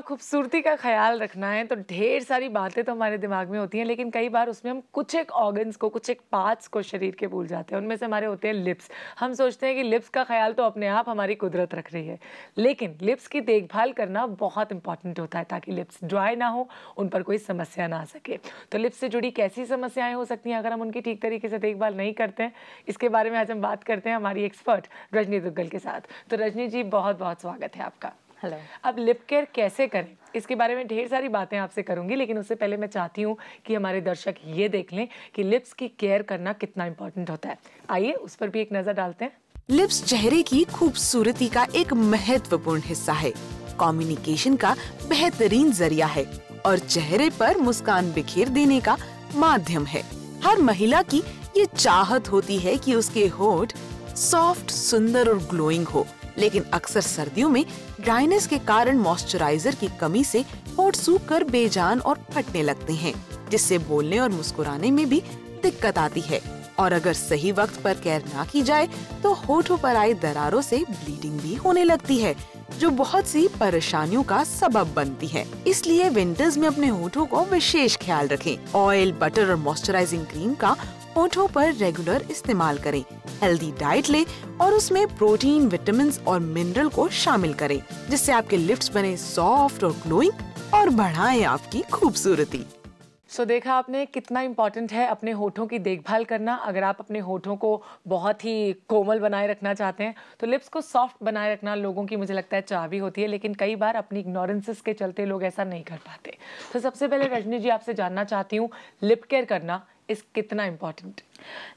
खूबसूरती का ख्याल रखना है तो ढेर सारी बातें तो हमारे दिमाग में होती हैं, लेकिन कई बार उसमें हम कुछ एक ऑर्गन्स को, कुछ एक पार्ट्स को शरीर के भूल जाते हैं। उनमें से हमारे होते हैं लिप्स। हम सोचते हैं कि लिप्स का ख्याल तो अपने आप हमारी कुदरत रख रही है, लेकिन लिप्स की देखभाल करना बहुत इंपॉर्टेंट होता है ताकि लिप्स ड्राई ना हो, उन पर कोई समस्या ना आ सके। तो लिप्स से जुड़ी कैसी समस्याएं हो सकती हैं अगर हम उनकी ठीक तरीके से देखभाल नहीं करते हैं, इसके बारे में आज हम बात करते हैं हमारी एक्सपर्ट रजनी दुग्गल के साथ। तो रजनी जी, बहुत बहुत स्वागत है आपका। हेलो। अब लिप केयर कैसे करें, इसके बारे में ढेर सारी बातें आपसे करूंगी, लेकिन उससे पहले मैं चाहती हूँ कि हमारे दर्शक ये देख लें कि लिप्स की केयर करना कितना इंपॉर्टेंट होता है। आइए उस पर भी एक नजर डालते हैं। लिप्स चेहरे की खूबसूरती का एक महत्वपूर्ण हिस्सा है, कम्युनिकेशन का बेहतरीन जरिया है और चेहरे पर मुस्कान बिखेर देने का माध्यम है। हर महिला की ये चाहत होती है कि उसके होंठ सॉफ्ट, सुंदर और ग्लोइंग हो, लेकिन अक्सर सर्दियों में ड्राइनेस के कारण मॉइस्चराइजर की कमी से होंठ सूख कर बेजान और फटने लगते हैं, जिससे बोलने और मुस्कुराने में भी दिक्कत आती है। और अगर सही वक्त पर केयर ना की जाए तो होठों पर आई दरारों से ब्लीडिंग भी होने लगती है, जो बहुत सी परेशानियों का सबब बनती है। इसलिए विंटर्स में अपने होठों को विशेष ख्याल रखें। ऑयल, बटर और मॉइस्चराइजिंग क्रीम का होठों पर रेगुलर इस्तेमाल करें। हेल्दी डाइट लें और उसमें प्रोटीन, विटामिन और मिनरल को शामिल करें, जिससे आपके लिप्स बने सॉफ्ट और ग्लोइंग और बढ़ाएं आपकी खूबसूरती। सो देखा आपने कितना इम्पॉर्टेंट है अपने होठों की देखभाल करना। अगर आप अपने होठों को बहुत ही कोमल बनाए रखना चाहते हैं तो लिप्स को सॉफ्ट बनाए रखना लोगों की, मुझे लगता है, चाह होती है, लेकिन कई बार अपनी इग्नोरेंसेस के चलते लोग ऐसा नहीं कर पाते। तो सबसे पहले रजनी जी, आपसे जानना चाहती हूँ, लिप केयर करना इस कितना इम्पॉर्टेंट?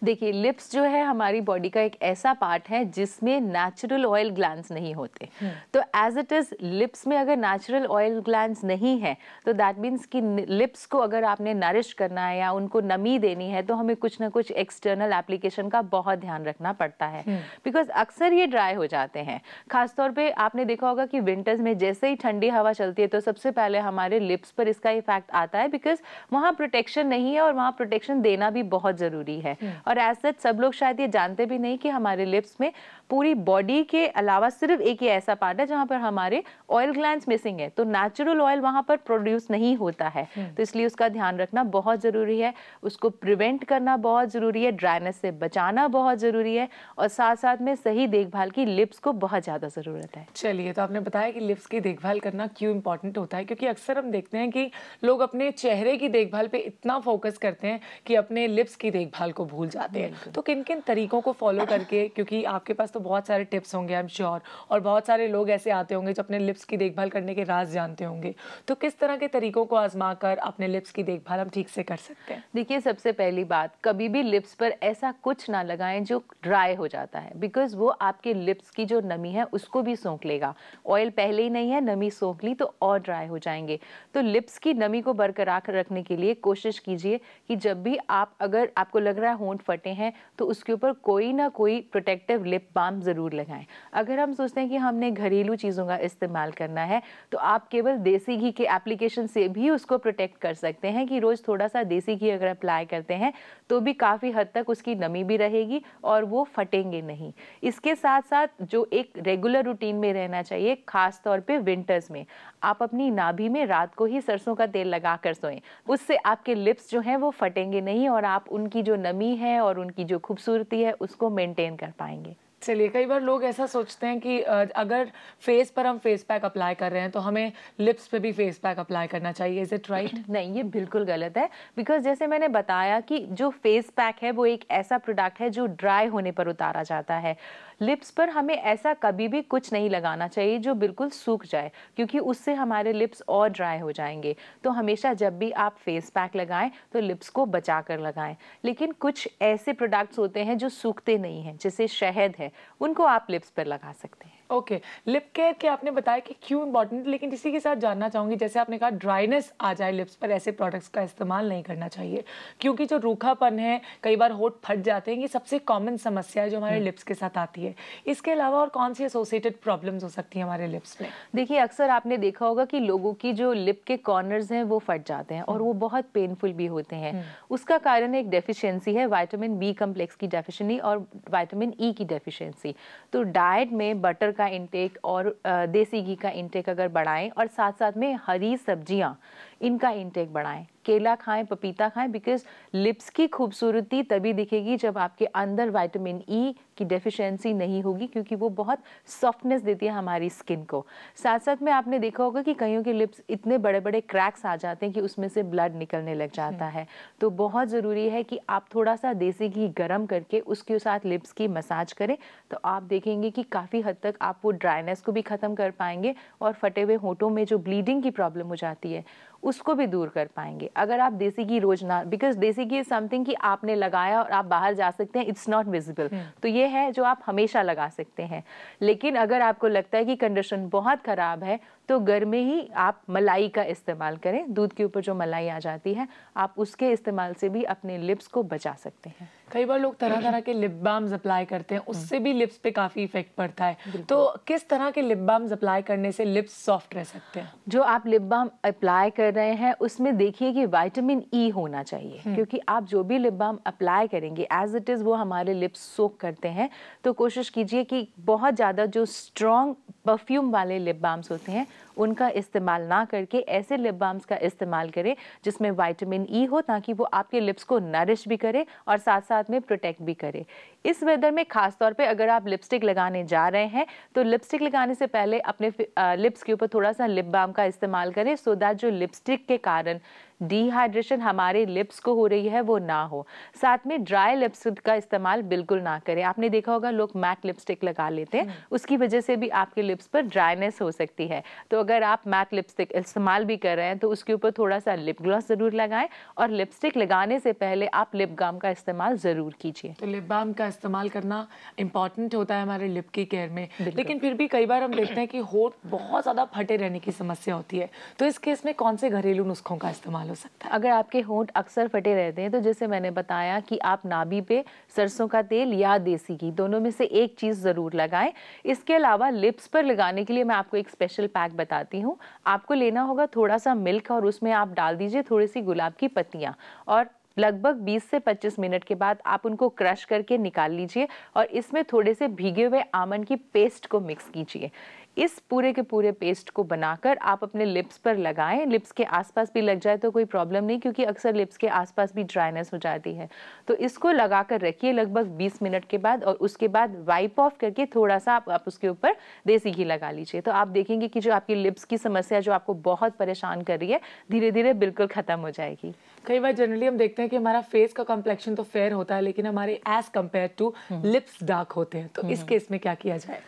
देखिए, लिप्स जो है हमारी बॉडी का एक ऐसा पार्ट है जिसमें नेचुरल ऑयल ग्लैंड्स नहीं होते। तो एज इट इज लिप्स में अगर नेचुरल ऑयल ग्लैंड्स नहीं है तो दैट मीन्स कि लिप्स को अगर आपने नरिश करना है या उनको नमी देनी है तो हमें कुछ ना कुछ एक्सटर्नल एप्लीकेशन का बहुत ध्यान रखना पड़ता है, बिकॉज अक्सर ये ड्राई हो जाते हैं। खासतौर पे आपने देखा होगा कि विंटर्स में जैसे ही ठंडी हवा चलती है तो सबसे पहले हमारे लिप्स पर इसका इफेक्ट आता है, बिकॉज वहाँ प्रोटेक्शन नहीं है और वहाँ प्रोटेक्शन देना भी बहुत जरूरी है। और एज सच सब लोग शायद ये जानते भी नहीं कि हमारे लिप्स में पूरी बॉडी के अलावा सिर्फ एक ही ऐसा पार्ट है जहां पर हमारे ऑयल ग्लैंड्स मिसिंग है, तो नेचुरल ऑयल वहां पर प्रोड्यूस नहीं होता है। तो इसलिए उसका ध्यान रखना बहुत जरूरी है, उसको प्रिवेंट करना बहुत जरूरी है, ड्राइनेस से बचाना बहुत जरूरी है, और साथ साथ में सही देखभाल की लिप्स को बहुत ज्यादा जरूरत है। चलिए, तो आपने बताया कि लिप्स की देखभाल करना क्यों इंपॉर्टेंट होता है, क्योंकि अक्सर हम देखते हैं कि लोग अपने चेहरे की देखभाल पे इतना फोकस करते हैं कि अपने लिप्स की देखभाल को भूल जाते हैं। तो किन किन तरीकों को फॉलो करके, क्योंकि आपके पास तो बहुत सारे टिप्स होंगे आई एम श्योर, और बहुत सारे लोग ऐसे आते होंगे जो अपने लिप्स की देखभाल करने के राज जानते होंगे, तो किस तरह के तरीकों को आजमा कर अपने लिप्स की देखभाल हम ठीक से कर सकते हैं? देखिए, सबसे पहली बात, कभी भी लिप्स पर ऐसा कुछ ना लगाएं जो ड्राई हो जाता है, बिकॉज वो आपके लिप्स की जो नमी है उसको भी सोख लेगा। ऑयल पहले ही नहीं है, नमी सोख ली तो और ड्राई हो जाएंगे। तो लिप्स की नमी को बरकरार रखने के लिए कोशिश कीजिए कि जब भी अगर आपको लग रहा है होंठ फटे हैं तो उसके ऊपर कोई ना कोई प्रोटेक्टिव लिप बाम जरूर लगाएं। अगर हम सोचते हैं कि हमने घरेलू चीज़ों का इस्तेमाल करना है तो आप केवल देसी घी के एप्लीकेशन से भी उसको प्रोटेक्ट कर सकते हैं, कि रोज़ थोड़ा सा देसी घी अगर अप्लाई करते हैं तो भी काफ़ी हद तक उसकी नमी भी रहेगी और वो फटेंगे नहीं। इसके साथ साथ जो एक रेगुलर रूटीन में रहना चाहिए, खास तौर पे विंटर्स में, आप अपनी नाभि में रात को ही सरसों का तेल लगा कर सोएं। उससे आपके लिप्स जो हैं वो फटेंगे नहीं और आप उनकी जो नमी है और उनकी जो खूबसूरती है उसको मेंटेन कर पाएंगे। चलिए, कई बार लोग ऐसा सोचते हैं कि अगर फेस पर हम फेस पैक अप्लाई कर रहे हैं तो हमें लिप्स पे भी फेस पैक अप्लाई करना चाहिए। Is it right? नहीं, ये बिल्कुल गलत है, बिकॉज जैसे मैंने बताया कि जो फेस पैक है वो एक ऐसा प्रोडक्ट है जो ड्राई होने पर उतारा जाता है। लिप्स पर हमें ऐसा कभी भी कुछ नहीं लगाना चाहिए जो बिल्कुल सूख जाए, क्योंकि उससे हमारे लिप्स और ड्राई हो जाएंगे। तो हमेशा जब भी आप फेस पैक लगाएं तो लिप्स को बचा कर लगाएं। लेकिन कुछ ऐसे प्रोडक्ट्स होते हैं जो सूखते नहीं हैं, जैसे शहद है, उनको आप लिप्स पर लगा सकते हैं। ओके, लिप केयर के आपने बताया कि क्यों इम्पोर्टेंट, लेकिन इसी के साथ जानना चाहूँगी, जैसे आपने कहा ड्राइनेस आ जाए लिप्स पर, ऐसे प्रोडक्ट्स का इस्तेमाल नहीं करना चाहिए, क्योंकि जो रूखापन है, कई बार होंठ फट जाते हैं, ये सबसे कॉमन समस्या है जो हमारे लिप्स के साथ आती है। इसके अलावा और कौन सी एसोसिएटेड प्रॉब्लम्स हो सकती हैं हमारे लिप्स में? देखिए, अक्सर आपने देखा होगा कि लोगों की जो लिप के कॉर्नर्स हैं वो फट जाते हैं और वो बहुत पेनफुल भी होते हैं। उसका कारण एक डेफिशिएंसी है, विटामिन बी कम्प्लेक्स की डेफिशिएंसी और विटामिन ई की डेफिशिएंसी। तो डाइट में बटर का इंटेक और देसी घी का इंटेक अगर बढ़ाएं, और साथ साथ में हरी सब्जियां इनका इंटेक बढ़ाएं, केला खाएं, पपीता खाएं, बिकॉज लिप्स की खूबसूरती तभी दिखेगी जब आपके अंदर विटामिन ई की डेफिशिएंसी नहीं होगी, क्योंकि वो बहुत सॉफ्टनेस देती है हमारी स्किन को। साथ साथ में आपने देखा होगा कि कईयों के लिप्स इतने बड़े बड़े क्रैक्स आ जाते हैं कि उसमें से ब्लड निकलने लग जाता है। तो बहुत ज़रूरी है कि आप थोड़ा सा देसी घी गर्म करके उसके साथ लिप्स की मसाज करें, तो आप देखेंगे कि काफ़ी हद तक आप वो ड्राइनेस को भी ख़त्म कर पाएंगे और फटे हुए होठों में जो ब्लीडिंग की प्रॉब्लम हो जाती है उसको भी दूर कर पाएंगे। अगर आप देसी घी रोज ना, बिकॉज देसी घी इज समथिंग कि आपने लगाया और आप बाहर जा सकते हैं, इट्स नॉट विजिबल, तो ये है जो आप हमेशा लगा सकते हैं। लेकिन अगर आपको लगता है कि कंडीशन बहुत ख़राब है तो घर में ही आप मलाई का इस्तेमाल करें। दूध के ऊपर जो मलाई आ जाती है, आप उसके इस्तेमाल से भी अपने लिप्स को बचा सकते हैं। कई बार लोग तरह तरह के लिप बाम्स अप्लाई करते हैं, उससे भी लिप्स पे काफ़ी इफेक्ट पड़ता है। तो किस तरह के लिप बाम्स अप्लाई करने से लिप्स सॉफ्ट रह सकते हैं? जो आप लिप बाम अप्लाई कर रहे हैं उसमें देखिए कि विटामिन ई होना चाहिए, क्योंकि आप जो भी लिप बाम अप्लाई करेंगे एज इट इज़ वो हमारे लिप्स सोक करते हैं। तो कोशिश कीजिए कि बहुत ज़्यादा जो स्ट्रॉन्ग परफ्यूम वाले लिप बाम्स होते हैं उनका इस्तेमाल ना करके ऐसे लिप बाम्स का इस्तेमाल करें जिसमें विटामिन ई हो, ताकि वो आपके लिप्स को नरिश भी करे और साथ साथ में प्रोटेक्ट भी करे। इस वेदर में खास तौर पे अगर आप लिपस्टिक लगाने जा रहे हैं तो लिपस्टिक लगाने से पहले अपने लिप्स के ऊपर थोड़ा सा लिप बाम का इस्तेमाल करें, सो दैट जो लिपस्टिक के कारण डिहाइड्रेशन हमारे लिप्स को हो रही है वो ना हो। साथ में ड्राई लिपस्टिक का इस्तेमाल बिल्कुल ना करें। आपने देखा होगा लोग मैट लिपस्टिक लगा लेते हैं, उसकी वजह से भी आपके लिप्स पर ड्राइनेस हो सकती है। तो अगर आप मैट लिपस्टिक इस्तेमाल भी कर रहे हैं तो उसके ऊपर थोड़ा सा लिप ग्लॉस ज़रूर लगाएं, और लिपस्टिक लगाने से पहले आप लिप बाम का इस्तेमाल ज़रूर कीजिए। तो लिप बाम का इस्तेमाल करना इम्पॉर्टेंट होता है हमारे लिप की केयर में। लेकिन फिर भी कई बार हम देखते हैं कि होठ बहुत ज़्यादा फटे रहने की समस्या होती है, तो इस केस में कौन से घरेलू नुस्खों का इस्तेमाल हो सकता है? अगर आपके होंठ अक्सर फटे रहते हैं तो जैसे मैंने बताया कि आप नाभि पे सरसों का तेल या देसी घी दोनों में से एक चीज़ ज़रूर लगाएं। इसके अलावा लिप्स पर लगाने के लिए मैं आपको एक स्पेशल पैक बताती हूँ। आपको लेना होगा थोड़ा सा मिल्क और उसमें आप डाल दीजिए थोड़ी सी गुलाब की पत्तियाँ, और लगभग 20 से 25 मिनट के बाद आप उनको क्रश करके निकाल लीजिए और इसमें थोड़े से भीगे हुए आमंड की पेस्ट को मिक्स कीजिए। इस पूरे के पूरे पेस्ट को बनाकर आप अपने लिप्स पर लगाएं। लिप्स के आसपास भी लग जाए तो कोई प्रॉब्लम नहीं, क्योंकि अक्सर लिप्स के आसपास भी ड्राइनेस हो जाती है। तो इसको लगाकर रखिए लगभग 20 मिनट के बाद, और उसके बाद वाइप ऑफ करके थोड़ा सा आप उसके ऊपर देसी घी लगा लीजिए। तो आप देखेंगे कि जो आपकी लिप्स की समस्या जो आपको बहुत परेशान कर रही है धीरे धीरे बिल्कुल खत्म हो जाएगी। कई बार जनरली हम देखते हैं कि हमारा फेस का कॉम्प्लेक्शन तो फेयर होता है, लेकिन हमारे as compare to lips dark होते हैं। तो इस केस में क्या किया जाए?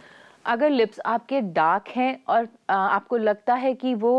अगर लिप्स आपके डार्क हैं और आपको लगता है कि वो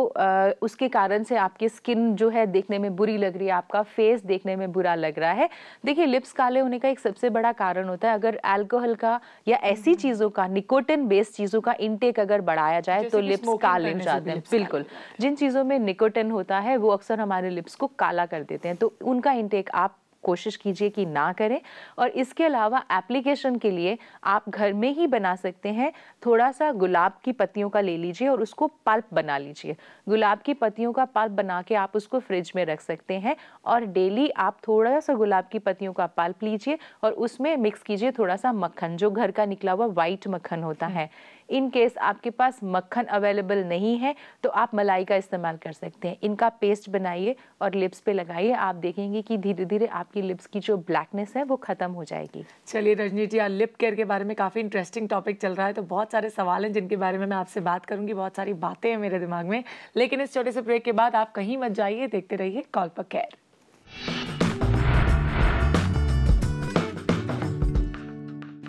उसके कारण से आपकी स्किन जो है देखने में बुरी लग रही है, आपका फेस देखने में बुरा लग रहा है, देखिए लिप्स काले होने का एक सबसे बड़ा कारण होता है अगर अल्कोहल का या ऐसी चीज़ों का, निकोटिन बेस्ड चीज़ों का इंटेक अगर बढ़ाया जाए तो लिप्स काले हो जाते हैं। बिल्कुल, जिन चीज़ों में निकोटिन होता है वो अक्सर हमारे लिप्स को काला कर देते हैं, तो उनका इंटेक आप कोशिश कीजिए कि ना करें। और इसके अलावा एप्लीकेशन के लिए आप घर में ही बना सकते हैं। थोड़ा सा गुलाब की पत्तियों का ले लीजिए और उसको पल्प बना लीजिए। गुलाब की पत्तियों का पल्प बना के आप उसको फ्रिज में रख सकते हैं, और डेली आप थोड़ा सा गुलाब की पत्तियों का पल्प लीजिए और उसमें मिक्स कीजिए थोड़ा सा मक्खन, जो घर का निकला हुआ वाइट मक्खन होता है। इन केस आपके पास मक्खन अवेलेबल नहीं है तो आप मलाई का इस्तेमाल कर सकते हैं। इनका पेस्ट बनाइए और लिप्स पे लगाइए, आप देखेंगे कि धीरे धीरे आपकी लिप्स की जो ब्लैकनेस है वो खत्म हो जाएगी। चलिए रजनी जी, आज लिप केयर के बारे में काफ़ी इंटरेस्टिंग टॉपिक चल रहा है, तो बहुत सारे सवाल हैं जिनके बारे में मैं आपसे बात करूंगी, बहुत सारी बातें हैं मेरे दिमाग में। लेकिन इस छोटे से ब्रेक के बाद आप कहीं मत जाइए, देखते रहिए कॉल पर केयर।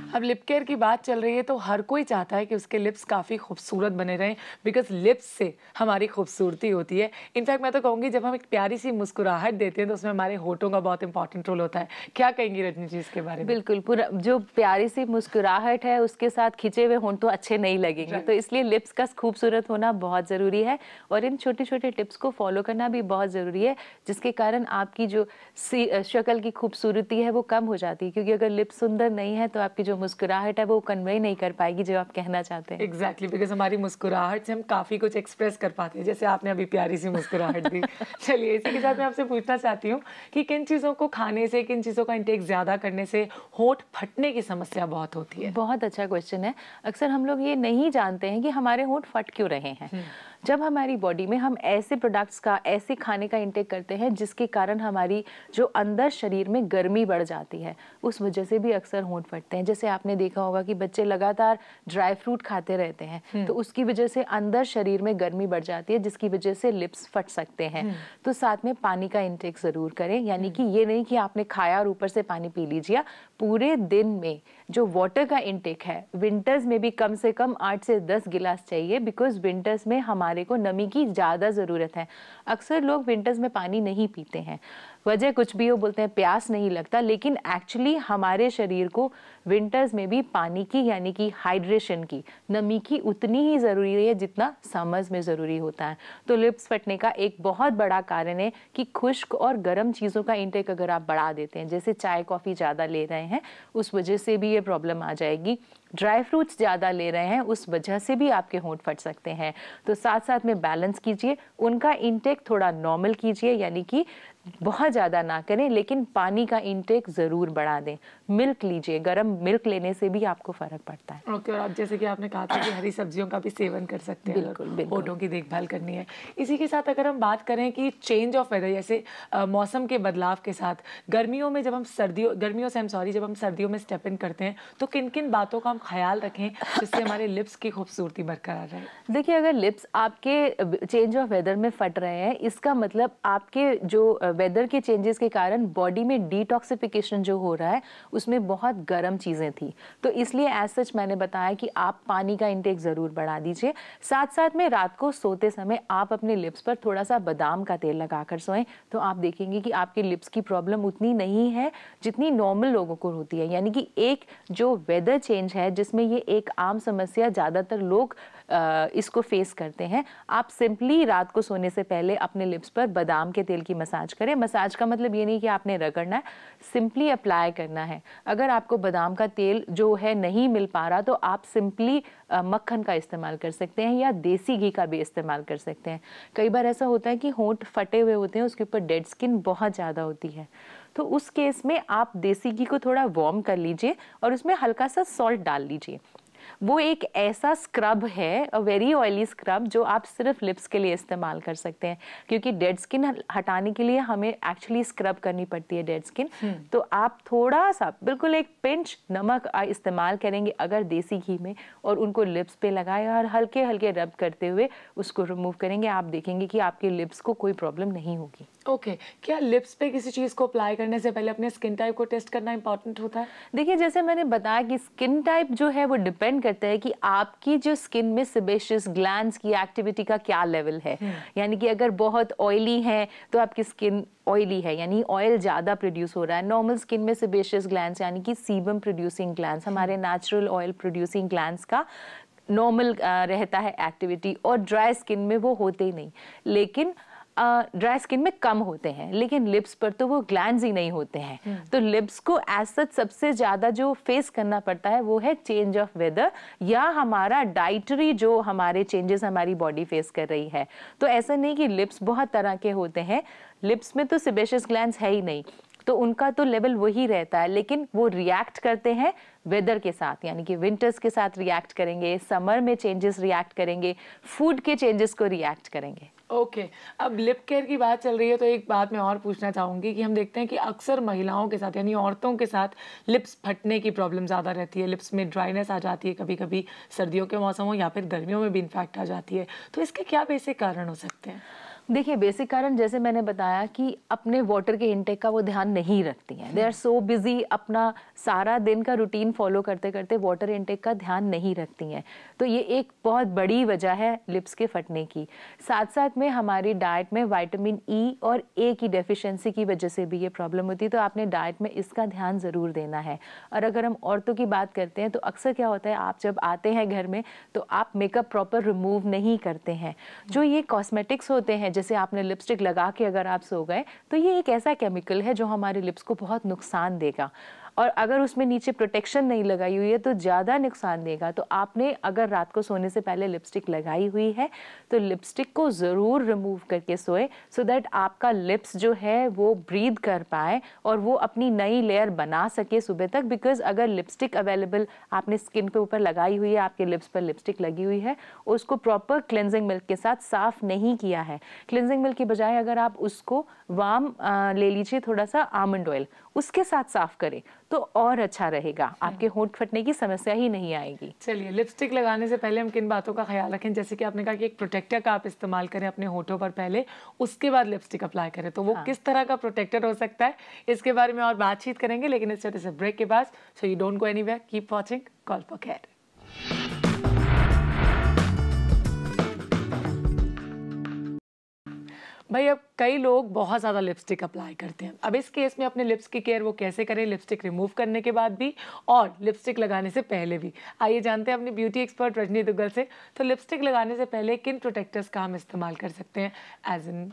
अब लिप केयर की बात चल रही है तो हर कोई चाहता है कि उसके लिप्स काफ़ी खूबसूरत बने रहें, बिकॉज लिप्स से हमारी खूबसूरती होती है। इनफैक्ट मैं तो कहूँगी जब हम एक प्यारी सी मुस्कुराहट देते हैं तो उसमें हमारे होठों का बहुत इंपॉर्टेंट रोल होता है। क्या कहेंगी रजनी जी इसके बारे में? बिल्कुल, पूरा जो प्यारी सी मुस्कुराहट है उसके साथ खिंचे हुए होंठ तो अच्छे नहीं लगेंगे, तो इसलिए लिप्स का खूबसूरत होना बहुत ज़रूरी है और इन छोटे छोटे टिप्स को फॉलो करना भी बहुत ज़रूरी है, जिसके कारण आपकी जो शक्ल की खूबसूरती है वो कम हो जाती है। क्योंकि अगर लिप्स सुंदर नहीं है तो आपकी जो मुस्कुराहट है वो कन्वे नहीं कर पाएगी जो आप कहना चाहते हैं। एग्जैक्टली, बिकॉज हमारी मुस्कुराहट से हम काफ़ी कुछ एक्सप्रेस कर पाते हैं, जैसे आपने अभी प्यारी सी मुस्कुराहट दी। चलिए, इसी के साथ मैं आपसे पूछना चाहती हूँ कि किन चीज़ों को खाने से, किन चीज़ों का इंटेक ज़्यादा करने से होंठ फटने की समस्या बहुत होती है? बहुत अच्छा क्वेश्चन है। अक्सर हम लोग ये नहीं जानते हैं कि हमारे होंठ फट क्यों रहे हैं। जब हमारी बॉडी में हम ऐसे प्रोडक्ट्स का, ऐसे खाने का इंटेक करते हैं जिसके कारण हमारी जो अंदर शरीर में गर्मी बढ़ जाती है, उस वजह से भी अक्सर होंठ फटते हैं। जैसे आपने देखा होगा कि बच्चे लगातार ड्राई फ्रूट खाते रहते हैं, तो उसकी वजह से अंदर शरीर में गर्मी बढ़ जाती है, जिसकी वजह से लिप्स फट सकते हैं। तो साथ में पानी का इंटेक ज़रूर करें, यानी कि ये नहीं कि आपने खाया और ऊपर से पानी पी लीजिए। पूरे दिन में जो वाटर का इंटेक है, विंटर्स में भी कम से कम 8 से 10 गिलास चाहिए, बिकॉज विंटर्स में हमारे को नमी की ज़्यादा ज़रूरत है। अक्सर लोग विंटर्स में पानी नहीं पीते हैं, वजह कुछ भी हो, बोलते हैं प्यास नहीं लगता, लेकिन एक्चुअली हमारे शरीर को विंटर्स में भी पानी की, यानी कि हाइड्रेशन की, नमी की उतनी ही ज़रूरी है जितना समर्स में ज़रूरी होता है। तो लिप्स फटने का एक बहुत बड़ा कारण है कि खुश्क और गर्म चीज़ों का इंटेक अगर आप बढ़ा देते हैं, जैसे चाय कॉफ़ी ज़्यादा ले रहे हैं, उस वजह से भी ये प्रॉब्लम आ जाएगी। ड्राई फ्रूट्स ज़्यादा ले रहे हैं, उस वजह से भी आपके होंठ फट सकते हैं। तो साथ साथ में बैलेंस कीजिए, उनका इंटेक थोड़ा नॉर्मल कीजिए, यानी कि बहुत ज़्यादा ना करें, लेकिन पानी का इंटेक ज़रूर बढ़ा दें। मिल्क लीजिए, गर्म मिल्क लेने से भी आपको फ़र्क पड़ता है। ओके, और आप जैसे कि आपने कहा था कि हरी सब्जियों का भी सेवन कर सकते हैं, बिल्कुल, बिल्कुल। होठों की देखभाल करनी है। इसी के साथ अगर हम बात करें कि चेंज ऑफ वेदर, जैसे मौसम के बदलाव के साथ गर्मियों में जब हम जब हम सर्दियों में स्टेप इन करते हैं, तो किन किन बातों का हम ख्याल रखें जिससे हमारे लिप्स की खूबसूरती बरकरार रहे? देखिए, अगर लिप्स आपके चेंज ऑफ वेदर में फट रहे हैं, इसका मतलब आपके जो वेदर के चेंजेस के कारण बॉडी में डिटॉक्सिफिकेशन जो हो रहा है, उसमें बहुत गर्म चीज़ें थी। तो इसलिए एज सच मैंने बताया कि आप पानी का इंटेक ज़रूर बढ़ा दीजिए। साथ साथ में रात को सोते समय आप अपने लिप्स पर थोड़ा सा बादाम का तेल लगाकर सोएं, तो आप देखेंगे कि आपके लिप्स की प्रॉब्लम उतनी नहीं है जितनी नॉर्मल लोगों को होती है। यानी कि एक जो वेदर चेंज है, जिसमें ये एक आम समस्या ज़्यादातर लोग इसको फेस करते हैं। आप सिंपली रात को सोने से पहले अपने लिप्स पर बादाम के तेल की मसाज करें। मसाज का मतलब ये नहीं कि आपने रगड़ना है, सिंपली अप्लाई करना है। अगर आपको बादाम का तेल जो है नहीं मिल पा रहा, तो आप सिंपली मक्खन का इस्तेमाल कर सकते हैं या देसी घी का भी इस्तेमाल कर सकते हैं। कई बार ऐसा होता है कि होंठ फटे हुए होते हैं, उसके ऊपर डेड स्किन बहुत ज़्यादा होती है, तो उस केस में आप देसी घी को थोड़ा वार्म कर लीजिए और उसमें हल्का सा सॉल्ट डाल लीजिए। वो एक ऐसा स्क्रब है, अ वेरी ऑयली स्क्रब, जो आप सिर्फ लिप्स के लिए इस्तेमाल कर सकते हैं, क्योंकि डेड स्किन हटाने के लिए हमें एक्चुअली स्क्रब करनी पड़ती है डेड स्किन। तो आप थोड़ा सा, बिल्कुल एक पिंच नमक इस्तेमाल करेंगे अगर देसी घी में, और उनको लिप्स पे लगाए और हल्के हल्के रब करते हुए उसको रिमूव करेंगे। आप देखेंगे कि आपके लिप्स को कोई प्रॉब्लम नहीं होगी। ओके, क्या लिप्स पे किसी चीज़ को अप्लाई करने से पहले अपने स्किन टाइप को टेस्ट करना इंपॉर्टेंट होता है? देखिए, जैसे मैंने बताया कि स्किन टाइप जो है वो डिपेंड करता है कि आपकी जो स्किन में सेबेशियस ग्लैंड्स की एक्टिविटी का क्या लेवल है। यानी कि अगर बहुत ऑयली है तो आपकी स्किन ऑयली है, यानी ऑयल ज़्यादा प्रोड्यूस हो रहा है। नॉर्मल स्किन में सेबेशियस ग्लैंड्स, यानी कि सीबम प्रोड्यूसिंग ग्लैंड्स, हमारे नेचुरल ऑयल प्रोड्यूसिंग ग्लैंड्स का नॉर्मल रहता है एक्टिविटी, और ड्राई स्किन में वो होते ही नहीं। लेकिन ड्राई स्किन में कम होते हैं, लेकिन लिप्स पर तो वो ग्लैंड्स ही नहीं होते हैं। तो लिप्स को एज सच सबसे ज़्यादा जो फेस करना पड़ता है वो है चेंज ऑफ वेदर, या हमारा डाइटरी जो हमारे चेंजेस हमारी बॉडी फेस कर रही है। तो ऐसा नहीं कि लिप्स बहुत तरह के होते हैं, लिप्स में तो सेबेशियस ग्लैंड्स है ही नहीं, तो उनका तो लेवल वही रहता है, लेकिन वो रिएक्ट करते हैं वेदर के साथ, यानी कि विंटर्स के साथ रिएक्ट करेंगे, समर में चेंजेस रिएक्ट करेंगे, फूड के चेंजेस को रिएक्ट करेंगे। ओके, अब लिप केयर की बात चल रही है तो एक बात मैं और पूछना चाहूँगी कि हम देखते हैं कि अक्सर महिलाओं के साथ, यानी औरतों के साथ लिप्स फटने की प्रॉब्लम ज़्यादा रहती है, लिप्स में ड्राइनेस आ जाती है, कभी कभी सर्दियों के मौसम हो या फिर गर्मियों में भी इन्फेक्ट आ जाती है। तो इसके क्या बेसिक कारण हो सकते हैं? देखिए, बेसिक कारण जैसे मैंने बताया कि अपने वाटर के इंटेक का वो ध्यान नहीं रखती हैं। दे आर सो बिजी, अपना सारा दिन का रूटीन फॉलो करते करते वाटर इंटेक का ध्यान नहीं रखती हैं। तो ये एक बहुत बड़ी वजह है लिप्स के फटने की। साथ साथ में हमारी डाइट में विटामिन ई और ए की डेफिशिएंसी की वजह से भी ये प्रॉब्लम होती है, तो आपने डाइट में इसका ध्यान ज़रूर देना है। और अगर हम औरतों की बात करते हैं तो अक्सर क्या होता है, आप जब आते हैं घर में तो आप मेकअप प्रॉपर रिमूव नहीं करते हैं। जो ये कॉस्मेटिक्स होते हैं, जैसे आपने लिपस्टिक लगा के अगर आप सो गए, तो ये एक ऐसा केमिकल है जो हमारे लिप्स को बहुत नुकसान देगा। और अगर उसमें नीचे प्रोटेक्शन नहीं लगाई हुई है तो ज़्यादा नुकसान देगा। तो आपने अगर रात को सोने से पहले लिपस्टिक लगाई हुई है तो लिपस्टिक को ज़रूर रिमूव करके सोए, सो दैट आपका लिप्स जो है वो ब्रीथ कर पाए और वो अपनी नई लेयर बना सके सुबह तक। बिकॉज अगर लिपस्टिक अवेलेबल आपने स्किन के ऊपर लगाई हुई है, आपके लिप्स पर लिपस्टिक लगी हुई है, उसको प्रॉपर क्लेंजिंग मिल्क के साथ साफ नहीं किया है, क्लेंजिंग मिल्क की बजाय अगर आप उसको वार्म ले लीजिए, थोड़ा सा आमंड ऑयल उसके साथ साफ करें तो और अच्छा रहेगा, आपके होंठ फटने की समस्या ही नहीं आएगी। चलिए, लिपस्टिक लगाने से पहले हम किन बातों का ख्याल रखें? जैसे कि आपने कहा कि एक प्रोटेक्टर का आप इस्तेमाल करें अपने होठों पर पहले, उसके बाद लिपस्टिक अप्लाई करें, तो वो किस तरह का प्रोटेक्टर हो सकता है, इसके बारे में और बातचीत करेंगे, लेकिन इस छोटे से ब्रेक के बाद। So you don't go anywhere, keep watching call for care. भाई, अब कई लोग बहुत ज़्यादा लिपस्टिक अप्लाई करते हैं। अब इस केस में अपने लिप्स की केयर वो कैसे करें, लिपस्टिक रिमूव करने के बाद भी और लिपस्टिक लगाने से पहले भी? आइए जानते हैं अपनी ब्यूटी एक्सपर्ट रजनी दुग्गल से। तो लिपस्टिक लगाने से पहले किन प्रोटेक्टर्स का हम इस्तेमाल कर सकते हैं? एज इन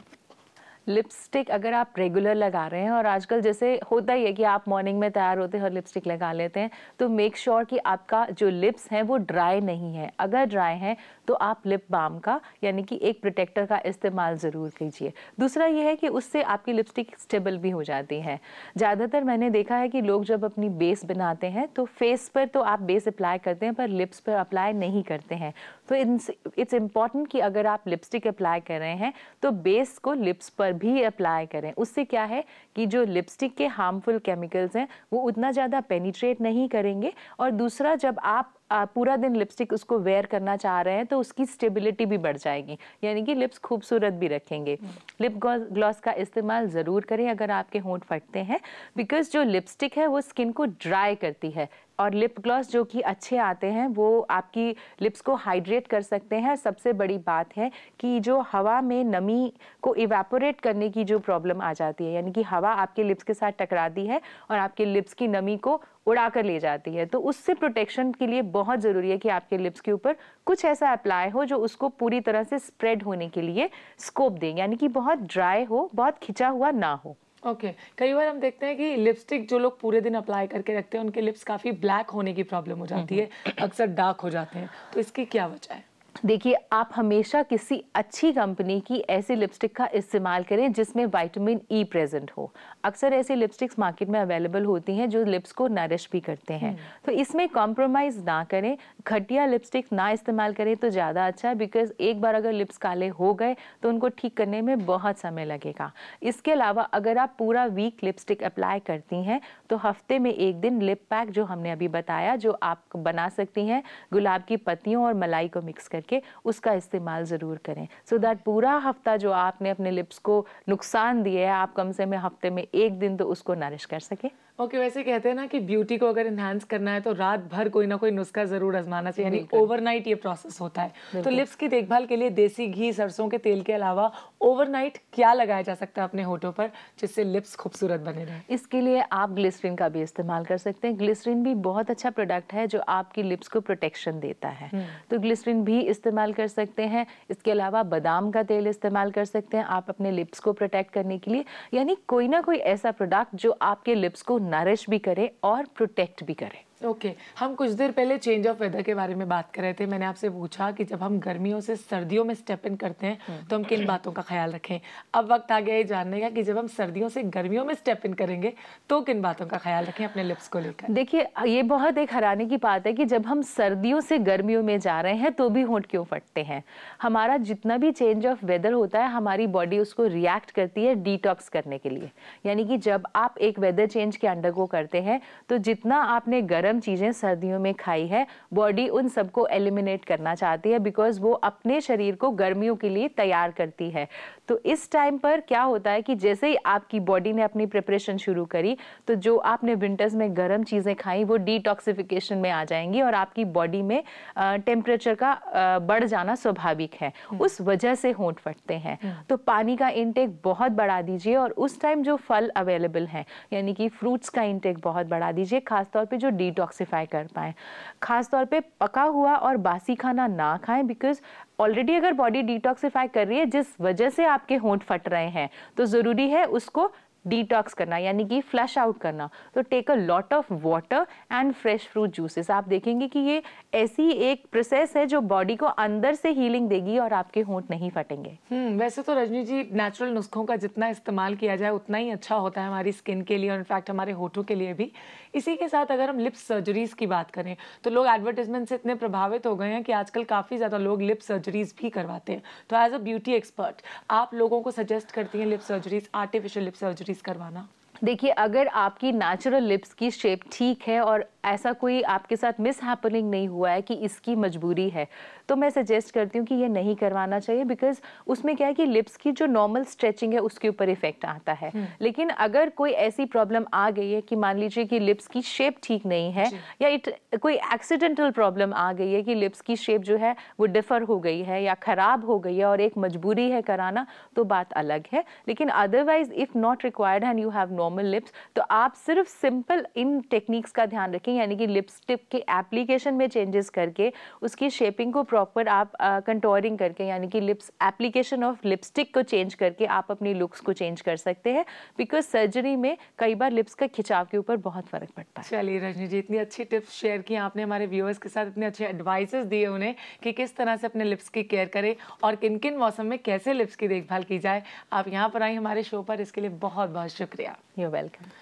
लिपस्टिक अगर आप रेगुलर लगा रहे हैं, और आजकल जैसे होता ही है कि आप मॉर्निंग में तैयार होते हैं और लिपस्टिक लगा लेते हैं, तो मेक श्योर कि आपका जो लिप्स हैं वो ड्राई नहीं है। अगर ड्राई है तो आप लिप बाम का यानी कि एक प्रोटेक्टर का इस्तेमाल ज़रूर कीजिए। दूसरा ये है कि उससे आपकी लिपस्टिक स्टेबल भी हो जाती है। ज़्यादातर मैंने देखा है कि लोग जब अपनी बेस बनाते हैं तो फेस पर तो आप बेस अप्लाई करते हैं पर लिप्स पर अप्लाई नहीं करते हैं। तो इट्स इम्पॉर्टेंट कि अगर आप लिपस्टिक अप्लाई कर रहे हैं तो बेस को लिप्स पर भी अप्लाई करें। उससे क्या है कि जो लिपस्टिक के हार्मफुल केमिकल्स हैं वो उतना ज़्यादा पेनिट्रेट नहीं करेंगे, और दूसरा जब आप पूरा दिन लिपस्टिक उसको वेयर करना चाह रहे हैं तो उसकी स्टेबिलिटी भी बढ़ जाएगी, यानी कि लिप्स खूबसूरत भी रखेंगे। लिप ग्लॉस का इस्तेमाल ज़रूर करें अगर आपके होंठ फटते हैं, बिकॉज जो लिपस्टिक है वो स्किन को ड्राई करती है, और लिप ग्लॉस जो कि अच्छे आते हैं वो आपकी लिप्स को हाइड्रेट कर सकते हैं। सबसे बड़ी बात है कि जो हवा में नमी को इवेपोरेट करने की जो प्रॉब्लम आ जाती है, यानी कि हवा आपके लिप्स के साथ टकराती है और आपके लिप्स की नमी को उड़ा कर ले जाती है, तो उससे प्रोटेक्शन के लिए बहुत ज़रूरी है कि आपके लिप्स के ऊपर कुछ ऐसा अप्लाई हो जो उसको पूरी तरह से स्प्रेड होने के लिए स्कोप दे, यानी कि बहुत ड्राई हो, बहुत खिंचा हुआ ना हो। ओके कई बार हम देखते हैं कि लिपस्टिक जो लोग पूरे दिन अप्लाई करके रखते हैं उनके लिप्स काफ़ी ब्लैक होने की प्रॉब्लम हो जाती है, अक्सर डार्क हो जाते हैं, तो इसकी क्या वजह है? देखिए, आप हमेशा किसी अच्छी कंपनी की ऐसी लिपस्टिक का इस्तेमाल करें जिसमें विटामिन ई प्रेजेंट हो। अक्सर ऐसी लिपस्टिक्स मार्केट में अवेलेबल होती हैं जो लिप्स को नरिश भी करते हैं, तो इसमें कॉम्प्रोमाइज़ ना करें। घटिया लिपस्टिक ना इस्तेमाल करें तो ज़्यादा अच्छा है, बिकॉज एक बार अगर लिप्स काले हो गए तो उनको ठीक करने में बहुत समय लगेगा। इसके अलावा अगर आप पूरा वीक लिपस्टिक अप्लाई करती हैं तो हफ्ते में एक दिन लिप पैक जो हमने अभी बताया जो आप बना सकती हैं गुलाब की पत्तियों और मलाई को मिक्स करके, उसका इस्तेमाल ज़रूर करें, सो दैट पूरा हफ्ता जो आपने अपने लिप्स को नुकसान दिए है आप कम से कम हफ्ते में एक दिन तो उसको नरिश कर सके। ओके वैसे कहते हैं ना कि ब्यूटी को अगर इन्हांस करना है तो रात भर कोई ना कोई नुस्खा जरूर आजमाना चाहिए, यानी ओवरनाइट ये प्रोसेस होता है। तो लिप्स की देखभाल के लिए देसी घी, सरसों के तेल के अलावा ओवरनाइट क्या लगाया जा सकता है अपने होठों पर जिससे लिप्स खूबसूरत बने रहें? इसके लिए आप ग्लिसरीन का भी इस्तेमाल कर सकते हैं। ग्लिसरीन भी बहुत अच्छा प्रोडक्ट है जो आपकी लिप्स को प्रोटेक्शन देता है, तो ग्लिसरीन भी इस्तेमाल कर सकते हैं। इसके अलावा बादाम का तेल इस्तेमाल कर सकते हैं आप अपने लिप्स को प्रोटेक्ट करने के लिए, यानी कोई ना कोई ऐसा प्रोडक्ट जो आपके लिप्स को नरिश भी करे और प्रोटेक्ट भी करे। ओके हम कुछ देर पहले चेंज ऑफ वेदर के बारे में बात कर रहे थे। मैंने आपसे पूछा कि जब हम गर्मियों से सर्दियों में स्टेप इन करते हैं तो हम किन बातों का ख्याल रखें। अब वक्त आ गया ये जानने का कि जब हम सर्दियों से गर्मियों में स्टेप इन करेंगे तो किन बातों का ख्याल रखें अपने लिप्स को लेकर। देखिए, ये बहुत एक हैरानी की बात है कि जब हम सर्दियों से गर्मियों में जा रहे हैं तो भी होंठ क्यों फटते हैं। हमारा जितना भी चेंज ऑफ वेदर होता है हमारी बॉडी उसको रिएक्ट करती है डिटॉक्स करने के लिए, यानी कि जब आप एक वेदर चेंज के अंडरगो करते हैं तो जितना आपने गर्म चीजें सर्दियों में खाई है बॉडी उन सबको एलिमिनेट करना चाहती है, बिकॉज वो अपने शरीर को गर्मियों के लिए तैयार करती है। तो इस टाइम पर क्या होता है कि जैसे ही आपकी बॉडी ने अपनी प्रिपरेशन शुरू करी तो जो आपने विंटर्स में गर्म चीजें खाई वो डिटॉक्सिफिकेशन में आ जाएंगी और आपकी बॉडी में टेम्परेचर का बढ़ जाना स्वाभाविक है, उस वजह से होंठ फटते हैं। तो पानी का इंटेक बहुत बढ़ा दीजिए और उस टाइम जो फल अवेलेबल हैं यानी कि फ्रूट्स का इंटेक बहुत बढ़ा दीजिए, खासतौर पे जो डिटॉक्सिफाई कर पाए। खासतौर पे पका हुआ और बासी खाना ना खाएं, बिकॉज ऑलरेडी अगर बॉडी डिटॉक्सिफाई कर रही है जिस वजह से आपके होंठ फट रहे हैं तो जरूरी है उसको डिटॉक्स करना यानी कि फ्लश आउट करना, तो take a lot of water and fresh fruit juices. आप देखेंगे कि ये ऐसी एक प्रोसेस है जो बॉडी को अंदर से हीलिंग देगी और आपके होंठ नहीं फटेंगे। वैसे तो रजनी जी नेचुरल नुस्खों का जितना इस्तेमाल किया जाए उतना ही अच्छा होता है हमारी स्किन के लिए और इनफैक्ट हमारे होठों के लिए भी। इसी के साथ अगर हम लिप्स सर्जरीज की बात करें तो लोग एडवर्टाइजमेंट से इतने प्रभावित हो गए हैं कि आजकल काफ़ी ज़्यादा लोग लिप सर्जरीज भी करवाते हैं। तो एज अ ब्यूटी एक्सपर्ट आप लोगों को सजेस्ट करती हैं lip surgeries, artificial lip surgeries करवाना? देखिए, अगर आपकी नेचुरल लिप्स की शेप ठीक है और ऐसा कोई आपके साथ मिस हैपनिंग नहीं हुआ है कि इसकी मजबूरी है, तो मैं सजेस्ट करती हूँ कि ये नहीं करवाना चाहिए, बिकॉज उसमें क्या है कि लिप्स की जो नॉर्मल स्ट्रेचिंग है उसके ऊपर इफेक्ट आता है। लेकिन अगर कोई ऐसी प्रॉब्लम आ गई है कि मान लीजिए कि लिप्स की शेप ठीक नहीं है या कोई एक्सीडेंटल प्रॉब्लम आ गई है कि लिप्स की शेप जो है वो डिफर हो गई है या खराब हो गई है और एक मजबूरी है कराना, तो बात अलग है। लेकिन otherwise if not required and you have normal lips, तो आप सिर्फ सिंपल इन टेक्निक्स का ध्यान रखें, यानी कि लिपस्टिक के एप्लीकेशन में चेंजेस करके उसकी शेपिंग को प्रॉपर आप कंटोरिंग करके, यानी कि लिप्स एप्लीकेशन ऑफ लिपस्टिक को चेंज करके आप अपनी लुक्स को चेंज कर सकते हैं, बिकॉज सर्जरी में कई बार लिप्स का खिंचाव के ऊपर बहुत फर्क पड़ता है। चलिए रजनी जी, इतनी अच्छी टिप्स शेयर की आपने हमारे व्यूअर्स के साथ, इतने अच्छे एडवाइसेस दिए उन्हें कि किस तरह से अपने लिप्स की केयर करें और किन किन मौसम में कैसे लिप्स की देखभाल की जाए। आप यहाँ पर आई हमारे शो पर, इसके लिए बहुत बहुत शुक्रिया। You welcome.